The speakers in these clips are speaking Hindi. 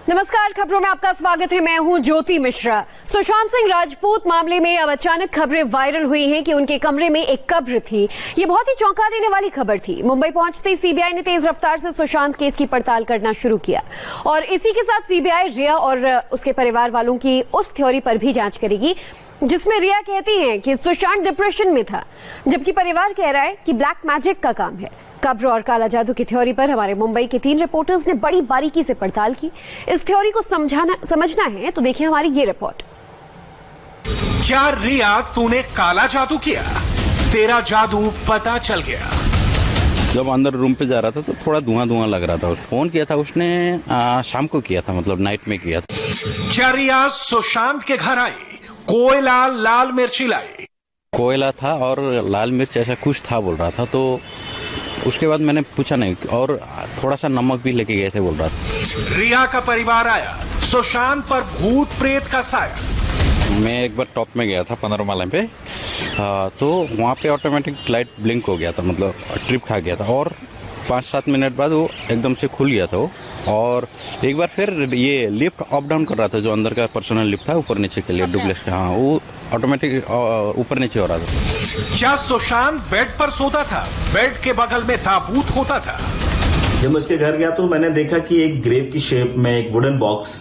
नमस्कार, खबरों में आपका स्वागत है। मैं हूं ज्योति मिश्रा। सुशांत सिंह राजपूत मामले में अब अचानक खबरें वायरल हुई हैं कि उनके कमरे में एक कब्र थी। ये बहुत ही चौंका देने वाली खबर थी। मुंबई पहुंचते ही सीबीआई ने तेज रफ्तार से सुशांत केस की पड़ताल करना शुरू किया और इसी के साथ सीबीआई रिया और उसके परिवार वालों की उस थ्योरी पर भी जांच करेगी जिसमें रिया कहती है कि सुशांत डिप्रेशन में था, जबकि परिवार कह रहा है कि ब्लैक मैजिक का काम है। कब्र और काला जादू की थ्योरी पर हमारे मुंबई के 3 रिपोर्टर्स ने बड़ी बारीकी से पड़ताल की। इस थ्योरी को समझना है तो देखिए हमारी ये रिपोर्ट। क्या रिया तूने काला जादू किया? तेरा जादू पता चल गया। जब अंदर रूम पे जा रहा था तो थोड़ा धुआं लग रहा था। फोन किया था उसने शाम को किया था, मतलब नाइट में किया था। क्या रिया सुशांत के घर आई, कोयला लाल मिर्ची लाई? कोयला था और लाल मिर्च ऐसा कुछ था बोल रहा था, तो उसके बाद मैंने पूछा नहीं और थोड़ा सा नमक भी लेके गए थे बोल रहा था। रिया का परिवार आया, सुशांत पर भूत प्रेत का साया। मैं एक बार टॉप में गया था 15 माले पे, तो वहाँ पे ऑटोमेटिक लाइट ब्लिंक हो गया था, मतलब ट्रिप खा गया था और 5-7 मिनट बाद वो एकदम से खुल गया था वो। और एक बार फिर ये लिफ्ट अप डाउन कर रहा था, जो अंदर का पर्सनल लिफ्ट था ऊपर नीचे के लिए डुप्लेक्स का, हाँ वो ऑटोमेटिक ऊपर नीचे हो रहा था। क्या सुशांत बेड पर सोता था? बेड के बगल में ताबूत होता था। जब मैं उसके घर गया तो मैंने देखा कि एक ग्रेव की शेप में एक वुडन बॉक्स,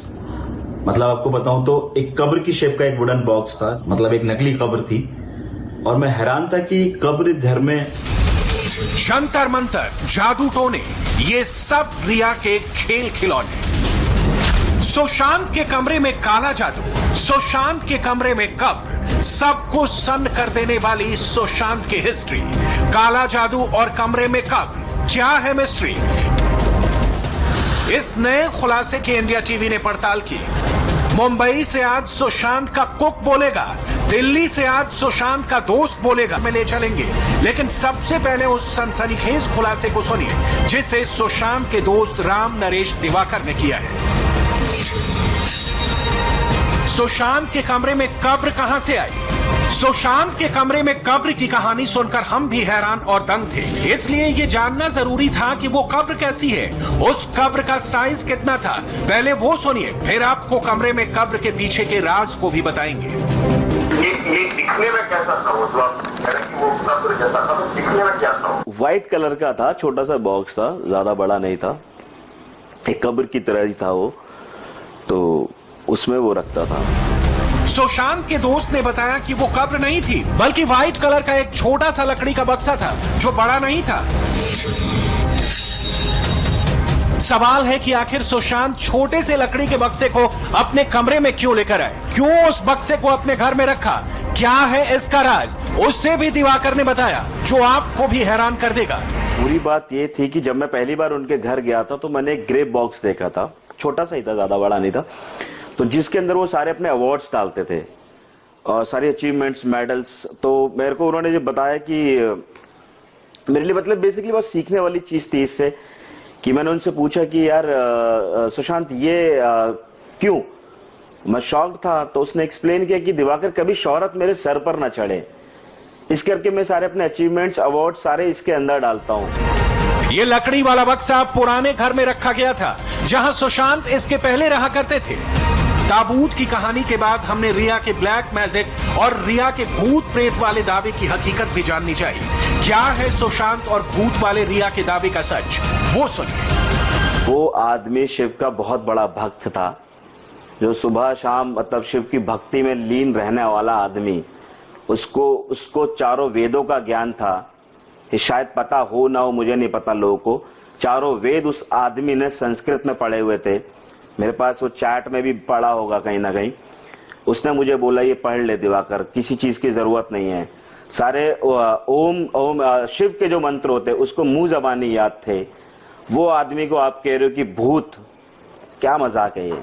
मतलब आपको बताऊं तो एक कब्र की शेप का एक वुडन बॉक्स था, मतलब एक नकली कब्र थी। और मैं हैरान था कि कब्र घर में जंतर मंतर, जादू टोने, ये सब रिया के खेल खिलौने। सुशांत के कमरे में काला जादू, सुशांत के कमरे में कब्र, सबको सन्न कर देने वाली सुशांत की हिस्ट्री। काला जादू और कमरे में कब्र, क्या है मिस्ट्री? इस नए खुलासे की इंडिया टीवी ने पड़ताल की। मुंबई से आज सुशांत का कुक बोलेगा, दिल्ली से आज सुशांत का दोस्त बोलेगा। में ले चलेंगे, लेकिन सबसे पहले उस सनसनीखेज खुलासे को सुनिए जिसे सुशांत के दोस्त राम नरेश दिवाकर ने किया है। सुशांत के कमरे में कब्र कहां से आई? सुशांत के कमरे में कब्र की कहानी सुनकर हम भी हैरान और दंग थे, इसलिए ये जानना जरूरी था कि वो कब्र कैसी है, उस कब्र का साइज कितना था। पहले वो सुनिए, फिर आपको कमरे में कब्र के पीछे के राज को भी बताएंगे। ये दिखने में कैसा था? वो जो आप कह रहे हैं कि वो कब्र जैसा था, तो दिखने में क्या था? व्हाइट कलर का था, छोटा सा बॉक्स था, ज्यादा बड़ा नहीं था, एक कब्र की तरह ही था वो, तो उसमें वो रखता था। सुशांत के दोस्त ने बताया कि वो कब्र नहीं थी, बल्कि व्हाइट कलर का एक छोटा सा लकड़ी का बक्सा था जो बड़ा नहीं था। सवाल है कि आखिर सुशांत छोटे से लकड़ी के बक्से को अपने कमरे में क्यों लेकर आए? क्यों उस बक्से को अपने घर में रखा? क्या है इसका राज? उससे भी दिवाकर ने बताया, जो आपको भी हैरान कर देगा। पूरी बात ये थी कि जब मैं पहली बार उनके घर गया था तो मैंने एक ग्रे बॉक्स देखा था, छोटा सा ही था, ज्यादा बड़ा नहीं था, तो जिसके अंदर वो सारे अपने अवार्ड्स डालते थे और सारी अचीवमेंट्स, मेडल्स। तो मेरे को उन्होंने जो बताया कि मेरे लिए मतलब बेसिकली बहुत सीखने वाली चीज थी इससे, कि मैंने उनसे पूछा कि यार सुशांत ये क्यों? मैं शॉक्ड था। तो उसने एक्सप्लेन किया कि दिवाकर कभी शोहरत मेरे सर पर ना चढ़े, इस करके मैं सारे अपने अचीवमेंट्स, अवार्ड सारे इसके अंदर डालता हूं। ये लकड़ी वाला बक्सा पुराने घर में रखा गया था जहां सुशांत इसके पहले रहा करते थे। ताबूत की कहानी के बाद हमने रिया के ब्लैक मैजिक और रिया के भूत प्रेत वाले दावे की हकीकत भी जाननी चाहिए। क्या है सुशांत और भूत वाले रिया के दावे का सच, वो सुनिए। वो आदमी शिव का बहुत बड़ा भक्त था, जो सुबह शाम मतलब शिव की भक्ति में लीन रहने वाला आदमी। उसको चारों वेदों का ज्ञान था, ये शायद पता हो ना हो, मुझे नहीं पता लोगों को। चारों वेद उस आदमी ने संस्कृत में पढ़े हुए थे। मेरे पास वो चैट में भी पढ़ा होगा कहीं ना कहीं। उसने मुझे बोला ये पढ़ ले दिवाकर, किसी चीज की जरूरत नहीं है। सारे ओम ओम शिव के जो मंत्र होते उसको मुंह जबानी याद थे। वो आदमी को आप कह रहे हो कि भूत, क्या मजाक है ये?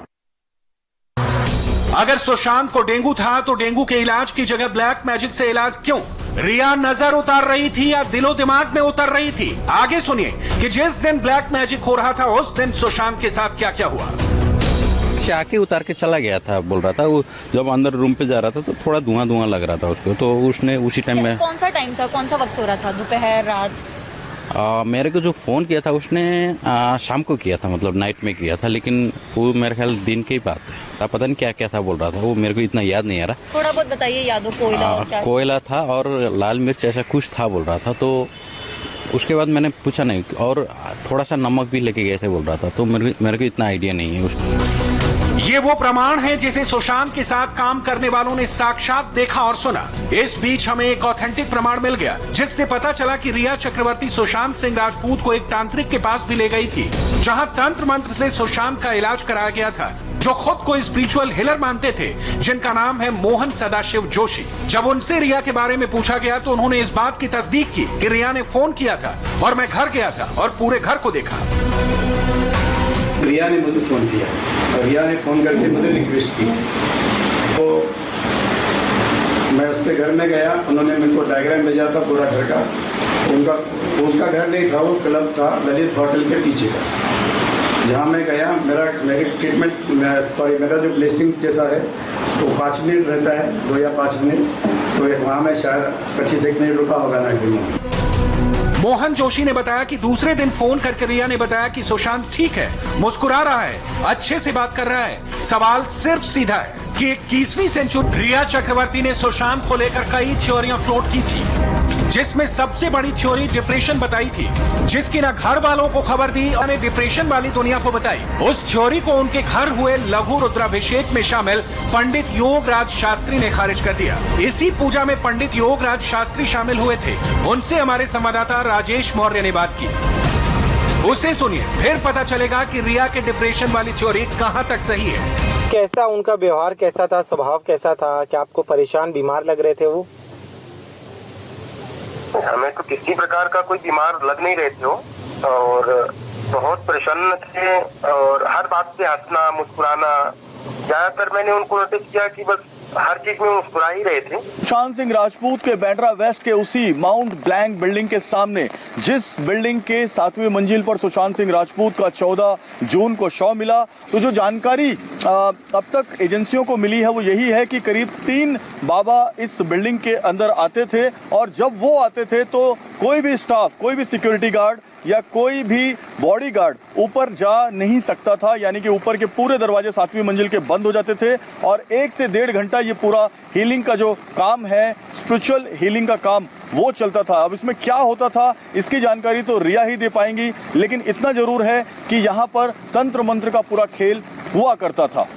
अगर सुशांत को डेंगू था तो डेंगू के इलाज की जगह ब्लैक मैजिक से इलाज क्यों? रिया नजर उतार रही थी या दिलो दिमाग में उतर रही थी? आगे सुनिए कि जिस दिन ब्लैक मैजिक हो रहा था उस दिन सुशांत के साथ क्या क्या हुआ। आके उतार के चला गया था बोल रहा था। वो जब अंदर रूम पे जा रहा था तो थोड़ा धुआं लग रहा था उसको, तो उसने उसी टाइम में। कौन सा टाइम था, कौन सा वक्त हो रहा था? दोपहर, रात? मेरे को जो फ़ोन किया था उसने शाम को किया था, मतलब नाइट में किया था, लेकिन वो मेरे ख्याल दिन की बात है। पता नहीं क्या क्या था बोल रहा था, वो मेरे को इतना याद नहीं आ रहा। थोड़ा बहुत बताइए यादों। कोयला और क्या? कोयला था और लाल मिर्च ऐसा कुछ था बोल रहा था। तो उसके बाद मैंने पूछा नहीं, और थोड़ा सा नमक भी लेके गए थे बोल रहा था। तो मेरे को इतना आइडिया नहीं है उसका। ये वो प्रमाण है जिसे सुशांत के साथ काम करने वालों ने साक्षात देखा और सुना। इस बीच हमें एक ऑथेंटिक प्रमाण मिल गया, जिससे पता चला कि रिया चक्रवर्ती सुशांत सिंह राजपूत को एक तांत्रिक के पास भी ले गई थी, जहां तंत्र मंत्र से सुशांत का इलाज कराया गया था, जो खुद को स्पिरिचुअल हीलर मानते थे, जिनका नाम है मोहन सदाशिव जोशी। जब उनसे रिया के बारे में पूछा गया तो उन्होंने इस बात की तस्दीक की कि रिया ने फोन किया था और मैं घर गया था और पूरे घर को देखा। रिया ने मुझे फ़ोन किया और रिया ने फ़ोन करके मुझे रिक्वेस्ट की, तो मैं उसके घर में गया। उन्होंने मेरे को डायग्राम भेजा था पूरा घर का। उनका घर नहीं था, वो क्लब था ललित होटल के पीछे का, जहाँ मैं गया। मेरी ट्रीटमेंट मेरा जो ब्लेसिंग जैसा है वो 5 मिनट रहता है, 2 या 5 मिनट। तो वहाँ मैं शायद 25-1 मिनट रुका होगा ना। मोहन जोशी ने बताया कि दूसरे दिन फोन करके रिया ने बताया कि सुशांत ठीक है, मुस्कुरा रहा है, अच्छे से बात कर रहा है। सवाल सिर्फ सीधा है कि 21वीं सेंचुरी। रिया चक्रवर्ती ने सुशांत को लेकर कई थ्योरियां फ्लोट की थी, जिसमें सबसे बड़ी थ्योरी डिप्रेशन बताई थी, जिसकी ना घर वालों को खबर दी और ने डिप्रेशन वाली दुनिया को बताई। उस थ्योरी को उनके घर हुए लघु रुद्राभिषेक में शामिल पंडित योगराज शास्त्री ने खारिज कर दिया। इसी पूजा में पंडित योगराज शास्त्री शामिल हुए थे। उनसे हमारे संवाददाता राजेश मौर्य ने बात की, उसे सुनिए, फिर पता चलेगा कि रिया के डिप्रेशन वाली थ्योरी कहां तक सही है। कैसा उनका व्यवहार कैसा था, स्वभाव कैसा था, क्या आपको परेशान बीमार लग रहे थे वो? हमें तो किसी प्रकार का कोई बीमार लग नहीं रहे थे वो, और बहुत प्रसन्न थे और हर बात पे हंसना मुस्कुराना। ज्यादातर मैंने उनको नोटिस किया कि बस हर चीज में मुस्कुरा ही रहे थे। सुशांत सिंह राजपूत के बांद्रा वेस्ट के उसी माउंट ब्लैंक बिल्डिंग के सामने, जिस बिल्डिंग के 7वीं मंजिल पर सुशांत सिंह राजपूत का 14 जून को शव मिला, तो जो जानकारी अब तक एजेंसियों को मिली है वो यही है कि करीब 3 बाबा इस बिल्डिंग के अंदर आते थे, और जब वो आते थे तो कोई भी स्टाफ, कोई भी सिक्योरिटी गार्ड या कोई भी बॉडीगार्ड ऊपर जा नहीं सकता था। यानी कि ऊपर के पूरे दरवाजे 7वीं मंजिल के बंद हो जाते थे, और 1 से 1.5 घंटा ये पूरा हीलिंग का जो काम है, स्पिरिचुअल हीलिंग का काम, वो चलता था। अब इसमें क्या होता था इसकी जानकारी तो रिया ही दे पाएंगी, लेकिन इतना जरूर है कि यहाँ पर तंत्र मंत्र का पूरा खेल हुआ करता था।